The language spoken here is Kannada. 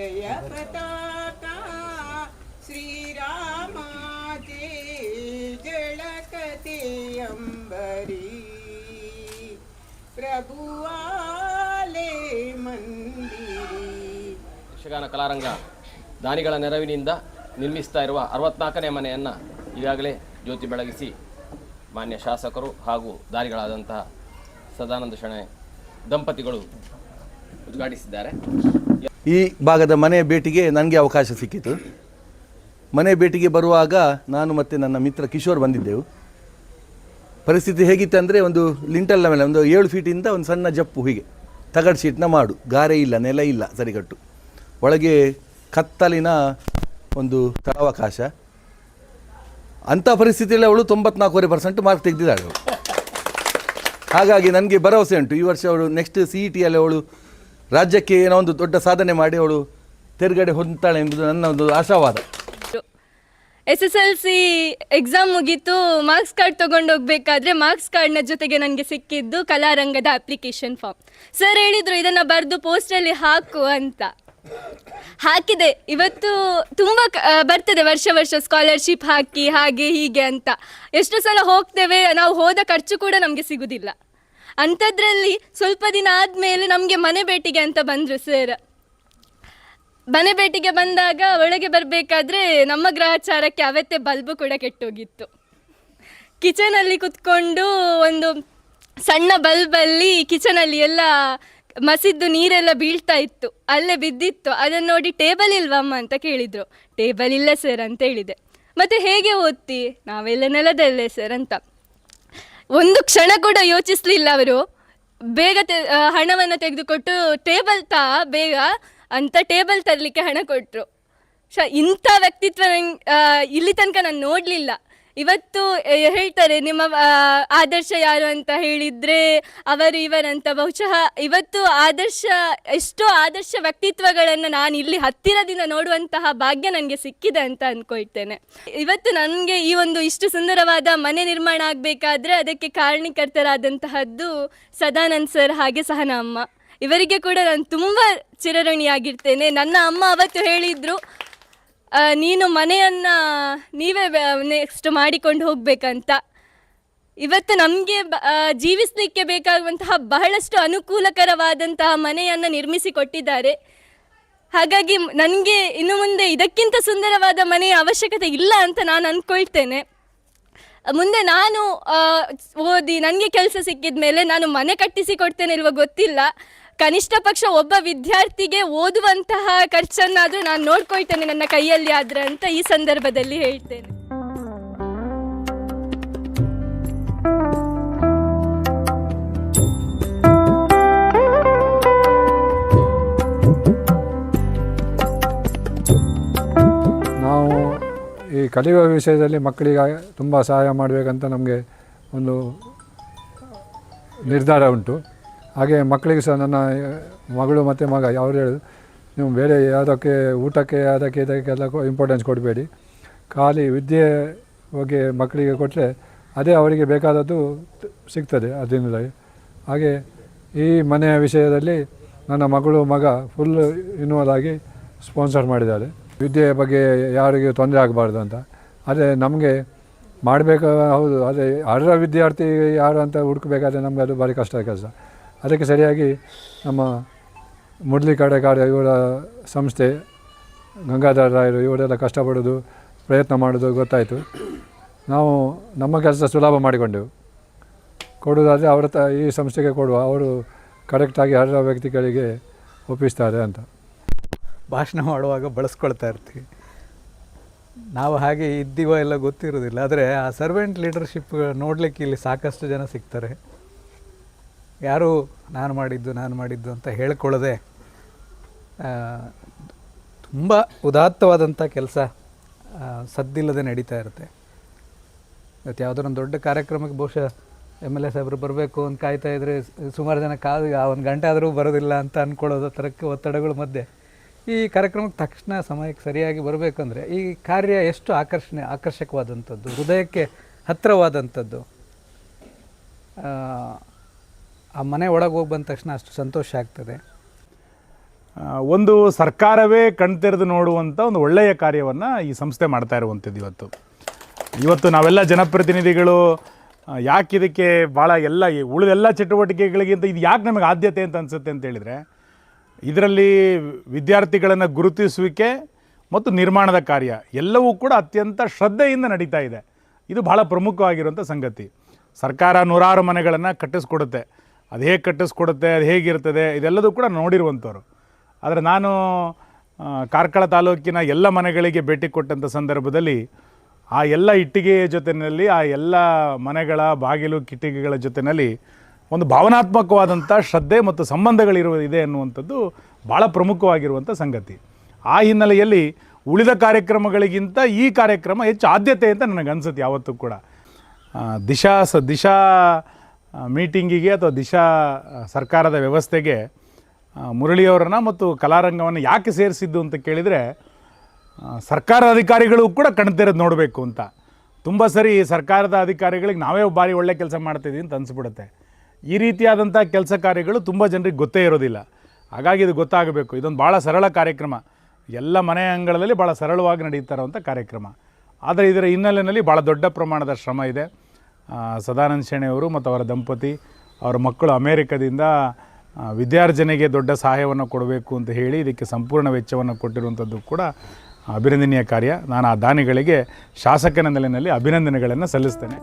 ಜಯ ಪತಾಕ ಶ್ರೀರಾಮ ಜಳಕತೆ ಅಂಬರಿ ಪ್ರಭುವಾಲೆ ಮಂದಿರಿ. ಯಕ್ಷಗಾನ ಕಲಾರಂಗ ದಾನಿಗಳ ನೆರವಿನಿಂದ ನಿರ್ಮಿಸ್ತಾ ಇರುವ 64ನೇ ಮನೆಯನ್ನು ಈಗಾಗಲೇ ಜ್ಯೋತಿ ಬೆಳಗಿಸಿ ಮಾನ್ಯ ಶಾಸಕರು ಹಾಗೂ ದಾನಿಗಳಾದಂತಹ ಸದಾನಂದ ಶೆಣೈ ದಂಪತಿಗಳು ಉದ್ಘಾಟಿಸಿದ್ದಾರೆ. ಈ ಭಾಗದ ಮನೆ ಭೇಟಿಗೆ ನನಗೆ ಅವಕಾಶ ಸಿಕ್ಕಿತು. ಮನೆ ಭೇಟಿಗೆ ಬರುವಾಗ ನಾನು ಮತ್ತು ನನ್ನ ಮಿತ್ರ ಕಿಶೋರ್ ಬಂದಿದ್ದೆವು. ಪರಿಸ್ಥಿತಿ ಹೇಗಿತ್ತಂದರೆ ಒಂದು ಲಿಂಟಲ್ನ ಮೇಲೆ ಒಂದು 7 ಫೀಟಿಂದ ಒಂದು ಸಣ್ಣ ಜಪ್ಪು, ಹೀಗೆ ತಗಡು ಶೀಟ್ನ ಮಾಡು, ಗಾರೆ ಇಲ್ಲ, ನೆಲ ಇಲ್ಲ ಸರಿಗಟ್ಟು, ಒಳಗೆ ಕತ್ತಲಿನ ಒಂದು ಸ್ಥಳಾವಕಾಶ. ಅಂಥ ಪರಿಸ್ಥಿತಿಯಲ್ಲಿ ಅವಳು 94% ಮಾರ್ಕ್ ತೆಗೆದಿದ್ದಾಳೆ ಅವಳು. ಹಾಗಾಗಿ ನನಗೆ ಭರವಸೆ ಉಂಟು, ಈ ವರ್ಷ ಅವಳು ನೆಕ್ಸ್ಟ್ CET ಅಲ್ಲಿ ಅವಳು ರಾಜ್ಯಕ್ಕೆ ಏನೋ ಒಂದು ದೊಡ್ಡ ಸಾಧನೆ ಮಾಡಿ ಅವಳು ತೆರಗಡೆ ಹೊಂದ್ತಾಳೆ ಎಂಬುದು ನನ್ನ ಒಂದು ಆಶಾವಾದ. SSLC ಎಕ್ಸಾಮ್ ಮುಗೀತು, ಮಾರ್ಕ್ಸ್ ಕಾರ್ಡ್ ತೊಗೊಂಡು ಹೋಗ್ಬೇಕಾದ್ರೆ ಮಾರ್ಕ್ಸ್ ಕಾರ್ಡ್ನ ಜೊತೆಗೆ ನನಗೆ ಸಿಕ್ಕಿದ್ದು ಕಲಾರಂಗದ ಅಪ್ಲಿಕೇಶನ್ ಫಾರ್ಮ್. ಸರ್ ಹೇಳಿದರು ಇದನ್ನು ಬರೆದು ಪೋಸ್ಟಲ್ಲಿ ಹಾಕು ಅಂತ. ಹಾಕಿದೆ. ಇವತ್ತು ತುಂಬ ಬರ್ತದೆ ವರ್ಷ ವರ್ಷ ಸ್ಕಾಲರ್ಶಿಪ್ ಹಾಕಿ ಹಾಗೆ ಹೀಗೆ ಅಂತ. ಎಷ್ಟು ಸಲ ಹೋಗ್ತೇವೆ, ನಾವು ಹೋದ ಖರ್ಚು ಕೂಡ ನಮಗೆ ಸಿಗೋದಿಲ್ಲ. ಅಂಥದ್ರಲ್ಲಿ ಸ್ವಲ್ಪ ದಿನ ಆದಮೇಲೆ ನಮಗೆ ಮನೆ ಭೇಟಿಗೆ ಅಂತ ಬಂದರು ಸರ್. ಮನೆ ಭೇಟಿಗೆ ಬಂದಾಗ ಒಳಗೆ ಬರಬೇಕಾದ್ರೆ ನಮ್ಮ ಗ್ರಹಚಾರಕ್ಕೆ ಅವತ್ತೇ ಬಲ್ಬು ಕೂಡ ಕೆಟ್ಟೋಗಿತ್ತು. ಕಿಚನಲ್ಲಿ ಕುತ್ಕೊಂಡು ಒಂದು ಸಣ್ಣ ಬಲ್ಬಲ್ಲಿ ಕಿಚನಲ್ಲಿ ಎಲ್ಲ ಮಸಿದ್ದು ನೀರೆಲ್ಲ ಬೀಳ್ತಾ ಇತ್ತು, ಅಲ್ಲೇ ಬಿದ್ದಿತ್ತು. ಅದನ್ನು ನೋಡಿ ಟೇಬಲ್ ಇಲ್ವಮ್ಮ ಅಂತ ಕೇಳಿದರು. ಟೇಬಲ್ ಇಲ್ಲ ಸರ್ ಅಂತ ಹೇಳಿದೆ. ಮತ್ತು ಹೇಗೆ ಓದ್ತಿ? ನಾವೆಲ್ಲ ನೆಲದಲ್ಲೇ ಸರ್ ಅಂತ. ಒಂದು ಕ್ಷಣ ಕೂಡ ಯೋಚಿಸಲಿಲ್ಲ ಅವರು. ಬೇಗ ಹಣವನ್ನು ತೆಗೆದುಕೊಟ್ಟು ಟೇಬಲ್ ಬೇಗ ಅಂತ ಟೇಬಲ್ ತರಲಿಕ್ಕೆ ಹಣ ಕೊಟ್ಟರು. ಇಂಥ ವ್ಯಕ್ತಿತ್ವ ಇಲ್ಲಿ ತನಕ ನಾನು ನೋಡಲಿಲ್ಲ. ಇವತ್ತು ಹೇಳ್ತಾರೆ ನಿಮ್ಮ ಆದರ್ಶ ಯಾರು ಅಂತ ಹೇಳಿದರೆ ಅವರು ಇವರಂತ. ಬಹುಶಃ ಇವತ್ತು ಎಷ್ಟೋ ಆದರ್ಶ ವ್ಯಕ್ತಿತ್ವಗಳನ್ನು ನಾನು ಇಲ್ಲಿ ಹತ್ತಿರದಿಂದ ನೋಡುವಂತಹ ಭಾಗ್ಯ ನನಗೆ ಸಿಕ್ಕಿದೆ ಅಂತ ಅಂದ್ಕೊಳ್ತೇನೆ. ಇವತ್ತು ನನಗೆ ಈ ಒಂದು ಇಷ್ಟು ಸುಂದರವಾದ ಮನೆ ನಿರ್ಮಾಣ ಆಗಬೇಕಾದ್ರೆ ಅದಕ್ಕೆ ಕಾರಣೀಕರ್ತರಾದಂತಹದ್ದು ಸದಾನಂದ್ ಸರ್ ಹಾಗೆ ಸಹನಾ ಅಮ್ಮ. ಇವರಿಗೆ ಕೂಡ ನಾನು ತುಂಬ ಚಿರಋಣಿಯಾಗಿರ್ತೇನೆ. ನನ್ನ ಅಮ್ಮ ಅವತ್ತು ಹೇಳಿದರು, ನೀನು ಮನೆಯನ್ನು ನೀವೇ ನೆಕ್ಸ್ಟ್ ಮಾಡಿಕೊಂಡು ಹೋಗಬೇಕಂತ. ಇವತ್ತು ನಮಗೆ ಜೀವಿಸಲಿಕ್ಕೆ ಬೇಕಾಗುವಂತಹ ಬಹಳಷ್ಟು ಅನುಕೂಲಕರವಾದಂತಹ ಮನೆಯನ್ನು ನಿರ್ಮಿಸಿಕೊಟ್ಟಿದ್ದಾರೆ. ಹಾಗಾಗಿ ನನಗೆ ಇನ್ನು ಮುಂದೆ ಇದಕ್ಕಿಂತ ಸುಂದರವಾದ ಮನೆಯ ಅವಶ್ಯಕತೆ ಇಲ್ಲ ಅಂತ ನಾನು ಅಂದ್ಕೊಳ್ತೇನೆ. ಮುಂದೆ ನಾನು ಓದಿ ನನಗೆ ಕೆಲಸ ಸಿಕ್ಕಿದ ಮೇಲೆ ನಾನು ಮನೆ ಕಟ್ಟಿಸಿಕೊಡ್ತೇನೆ ಇಲ್ವ ಗೊತ್ತಿಲ್ಲ. ಕನಿಷ್ಠ ಪಕ್ಷ ಒಬ್ಬ ವಿದ್ಯಾರ್ಥಿಗೆ ಓದುವಂತಹ ಖರ್ಚನ್ನಾದರೂ ನಾನು ನೋಡ್ಕೊಳ್ತೇನೆ ನನ್ನ ಕೈಯಲ್ಲಿ ಆದ್ರೆ ಅಂತ ಈ ಸಂದರ್ಭದಲ್ಲಿ ಹೇಳ್ತೇನೆ. ನಾವು ಈ ಕಲಿಯುವ ವಿಷಯದಲ್ಲಿ ಮಕ್ಕಳಿಗೆ ತುಂಬ ಸಹಾಯ ಮಾಡಬೇಕಂತ ನಮಗೆ ಒಂದು ನಿರ್ಧಾರ ಉಂಟು. ಹಾಗೆ ಮಕ್ಕಳಿಗೆ ಸಹ ನನ್ನ ಮಗಳು ಮತ್ತು ಮಗ ಅವ್ರು ಹೇಳೋದು, ನೀವು ಬೇರೆ ಯಾವುದಕ್ಕೆ ಊಟಕ್ಕೆ ಅದಕ್ಕೆ ಇದಕ್ಕೆಲ್ಲ ಇಂಪಾರ್ಟೆನ್ಸ್ ಕೊಡಬೇಡಿ, ಖಾಲಿ ವಿದ್ಯೆ ಬಗ್ಗೆ ಮಕ್ಕಳಿಗೆ ಕೊಟ್ಟರೆ ಅದೇ ಅವರಿಗೆ ಬೇಕಾದದ್ದು ಸಿಗ್ತದೆ ಅದರಿಂದಲೇ. ಹಾಗೆ ಈ ಮನೆಯ ವಿಷಯದಲ್ಲಿ ನನ್ನ ಮಗಳು ಮಗ ಫುಲ್ ಇನ್ವಾಲ್ವ್ ಆಗಿ ಸ್ಪಾನ್ಸರ್ ಮಾಡಿದ್ದಾರೆ. ವಿದ್ಯೆಯ ಬಗ್ಗೆ ಯಾರಿಗೆ ತೊಂದರೆ ಆಗಬಾರ್ದು ಅಂತ. ಅದೇ ನಮಗೆ ಮಾಡಬೇಕು. ಹೌದು, ಅದೇ ಅರ್ಹ ವಿದ್ಯಾರ್ಥಿ ಯಾರು ಅಂತ ಹುಡುಕಬೇಕಾದ್ರೆ ನಮಗೆ ಅದು ಭಾರಿ ಕಷ್ಟ ಕೆಲಸ. ಅದಕ್ಕೆ ಸರಿಯಾಗಿ ನಮ್ಮ ಮುರಳಿ ಕಡೆಕಾಡ ಇವರ ಸಂಸ್ಥೆ ಗಂಗಾಧರ ರಾಯರು ಇವರೆಲ್ಲ ಕಷ್ಟಪಡೋದು ಪ್ರಯತ್ನ ಮಾಡೋದು ಗೊತ್ತಾಯಿತು. ನಾವು ನಮ್ಮ ಕೆಲಸ ಸುಲಭ ಮಾಡಿಕೊಂಡೆವು. ಕೊಡುವುದಾದರೆ ಅವರ ಈ ಸಂಸ್ಥೆಗೆ ಕೊಡುವ, ಅವರು ಕರೆಕ್ಟಾಗಿ ಅರ್ಹ ವ್ಯಕ್ತಿಗಳಿಗೆ ಒಪ್ಪಿಸ್ತಾರೆ ಅಂತ. ಭಾಷಣ ಮಾಡುವಾಗ ಬಳಸ್ಕೊಳ್ತಾ ಇರ್ತೀವಿ ನಾವು. ಹಾಗೆ ಇದ್ದೀವೋ ಎಲ್ಲ ಗೊತ್ತಿರೋದಿಲ್ಲ. ಆದರೆ ಆ ಸರ್ವೆಂಟ್ ಲೀಡರ್ಶಿಪ್ ನೋಡಲಿಕ್ಕೆ ಇಲ್ಲಿ ಸಾಕಷ್ಟು ಜನ ಸಿಗ್ತಾರೆ. ಯಾರೂ ನಾನು ಮಾಡಿದ್ದು ಅಂತ ಹೇಳ್ಕೊಳ್ಳದೆ ತುಂಬ ಉದಾತ್ತವಾದಂಥ ಕೆಲಸ ಸದ್ದಿಲ್ಲದೆ ನಡೀತಾ ಇರುತ್ತೆ. ಇವತ್ತು ಯಾವುದೊಂದು ದೊಡ್ಡ ಕಾರ್ಯಕ್ರಮಕ್ಕೆ ಬಹುಶಃ MLA ಸಾಹೇಬರು ಬರಬೇಕು ಅಂತ ಕಾಯ್ತಾ ಇದ್ದರೆ ಸುಮಾರು ಜನ ಕಾದು 1 ಗಂಟೆ ಆದರೂ ಬರೋದಿಲ್ಲ ಅಂತ ಅಂದ್ಕೊಳ್ಳೋದು ಥರಕ್ಕೆ ಒತ್ತಡಗಳ ಮಧ್ಯೆ ಈ ಕಾರ್ಯಕ್ರಮಕ್ಕೆ ತಕ್ಷಣ ಸಮಯಕ್ಕೆ ಸರಿಯಾಗಿ ಬರಬೇಕಂದ್ರೆ ಈ ಕಾರ್ಯ ಎಷ್ಟು ಆಕರ್ಷಕವಾದಂಥದ್ದು, ಹೃದಯಕ್ಕೆ ಹತ್ತಿರವಾದಂಥದ್ದು. ಆ ಮನೆ ಒಳಗೆ ಹೋಗಿ ಬಂದ ತಕ್ಷಣ ಅಷ್ಟು ಸಂತೋಷ ಆಗ್ತದೆ. ಒಂದು ಸರ್ಕಾರವೇ ಕಣ್ತೆರೆದು ನೋಡುವಂಥ ಒಂದು ಒಳ್ಳೆಯ ಕಾರ್ಯವನ್ನು ಈ ಸಂಸ್ಥೆ ಮಾಡ್ತಾ ಇರುವಂಥದ್ದು ಇವತ್ತು ನಾವೆಲ್ಲ ಜನಪ್ರತಿನಿಧಿಗಳು ಯಾಕೆ ಇದಕ್ಕೆ ಭಾಳ ಉಳಿದೆಲ್ಲ ಚಟುವಟಿಕೆಗಳಿಗಿಂತ ಇದು ಯಾಕೆ ನಮಗೆ ಆದ್ಯತೆ ಅಂತ ಅನಿಸುತ್ತೆ ಅಂತ ಹೇಳಿದರೆ, ಇದರಲ್ಲಿ ವಿದ್ಯಾರ್ಥಿಗಳನ್ನು ಗುರುತಿಸುವಿಕೆ ಮತ್ತು ನಿರ್ಮಾಣದ ಕಾರ್ಯ ಎಲ್ಲವೂ ಕೂಡ ಅತ್ಯಂತ ಶ್ರದ್ಧೆಯಿಂದ ನಡೀತಾ ಇದೆ. ಇದು ಭಾಳ ಪ್ರಮುಖವಾಗಿರುವಂಥ ಸಂಗತಿ. ಸರ್ಕಾರ ನೂರಾರು ಮನೆಗಳನ್ನು ಕಟ್ಟಿಸ್ಕೊಡುತ್ತೆ, ಅದು ಹೇಗೆ ಕಟ್ಟಿಸ್ಕೊಡುತ್ತೆ, ಅದು ಹೇಗಿರ್ತದೆ, ಇದೆಲ್ಲದೂ ಕೂಡ ನೋಡಿರುವಂಥವ್ರು. ಆದರೆ ನಾನು ಕಾರ್ಕಳ ತಾಲೂಕಿನ ಎಲ್ಲ ಮನೆಗಳಿಗೆ ಭೇಟಿ ಕೊಟ್ಟಂಥ ಸಂದರ್ಭದಲ್ಲಿ ಆ ಎಲ್ಲ ಇಟ್ಟಿಗೆಯ ಜೊತೆಯಲ್ಲಿ, ಆ ಎಲ್ಲ ಮನೆಗಳ ಬಾಗಿಲು ಕಿಟಿಕೆಗಳ ಜೊತೆಯಲ್ಲಿ ಒಂದು ಭಾವನಾತ್ಮಕವಾದಂಥ ಶ್ರದ್ಧೆ ಮತ್ತು ಸಂಬಂಧಗಳಿದೆ ಅನ್ನುವಂಥದ್ದು ಭಾಳ ಪ್ರಮುಖವಾಗಿರುವಂಥ ಸಂಗತಿ. ಆ ಹಿನ್ನೆಲೆಯಲ್ಲಿ ಉಳಿದ ಕಾರ್ಯಕ್ರಮಗಳಿಗಿಂತ ಈ ಕಾರ್ಯಕ್ರಮ ಹೆಚ್ಚು ಆದ್ಯತೆ ಅಂತ ನನಗೆ ಅನಿಸುತ್ತೆ ಯಾವತ್ತೂ ಕೂಡ. ದಿಶಾ ಮೀಟಿಂಗಿಗೆ ಅಥವಾ ದಿಶಾ ಸರ್ಕಾರದ ವ್ಯವಸ್ಥೆಗೆ ಮುರಳಿಯವರನ್ನ ಮತ್ತು ಕಲಾರಂಗವನ್ನು ಯಾಕೆ ಸೇರಿಸಿದ್ದು ಅಂತ ಕೇಳಿದರೆ, ಸರ್ಕಾರದ ಅಧಿಕಾರಿಗಳು ಕೂಡ ಕಣ್ತೆರೆದು ನೋಡಬೇಕು ಅಂತ. ತುಂಬ ಸರಿ ಸರ್ಕಾರದ ಅಧಿಕಾರಿಗಳಿಗೆ ನಾವೇ ಭಾರಿ ಒಳ್ಳೆ ಕೆಲಸ ಮಾಡ್ತಿದ್ದೀವಿ ಅಂತ ಅನಿಸ್ಬಿಡುತ್ತೆ. ಈ ರೀತಿಯಾದಂಥ ಕೆಲಸ ಕಾರ್ಯಗಳು ತುಂಬ ಜನರಿಗೆ ಗೊತ್ತೇ ಇರೋದಿಲ್ಲ. ಹಾಗಾಗಿ ಇದು ಗೊತ್ತಾಗಬೇಕು. ಇದೊಂದು ಭಾಳ ಸರಳ ಕಾರ್ಯಕ್ರಮ, ಎಲ್ಲ ಮನೆ ಅಂಗಳದಲ್ಲಿ ಭಾಳ ಸರಳವಾಗಿ ನಡೀತಾ ಇರುವಂಥ ಕಾರ್ಯಕ್ರಮ. ಆದರೆ ಇದರ ಹಿನ್ನೆಲೆಯಲ್ಲಿ ಭಾಳ ದೊಡ್ಡ ಪ್ರಮಾಣದ ಶ್ರಮ ಇದೆ. ಸದಾನಂದ ಶೆಣೆಯವರು ಮತ್ತು ಅವರ ದಂಪತಿ, ಅವರ ಮಕ್ಕಳು ಅಮೇರಿಕದಿಂದ ವಿದ್ಯಾರ್ಜನೆಗೆ ದೊಡ್ಡ ಸಹಾಯವನ್ನು ಕೊಡಬೇಕು ಅಂತ ಹೇಳಿ ಇದಕ್ಕೆ ಸಂಪೂರ್ಣ ವೆಚ್ಚವನ್ನು ಕೊಟ್ಟಿರುವಂಥದ್ದು ಕೂಡ ಅಭಿನಂದನೀಯ ಕಾರ್ಯ. ನಾನು ಆ ದಾನಿಗಳಿಗೆ ಶಾಸಕನ ನೆಲೆಯಲ್ಲಿ ಅಭಿನಂದನೆಗಳನ್ನು ಸಲ್ಲಿಸ್ತೇನೆ.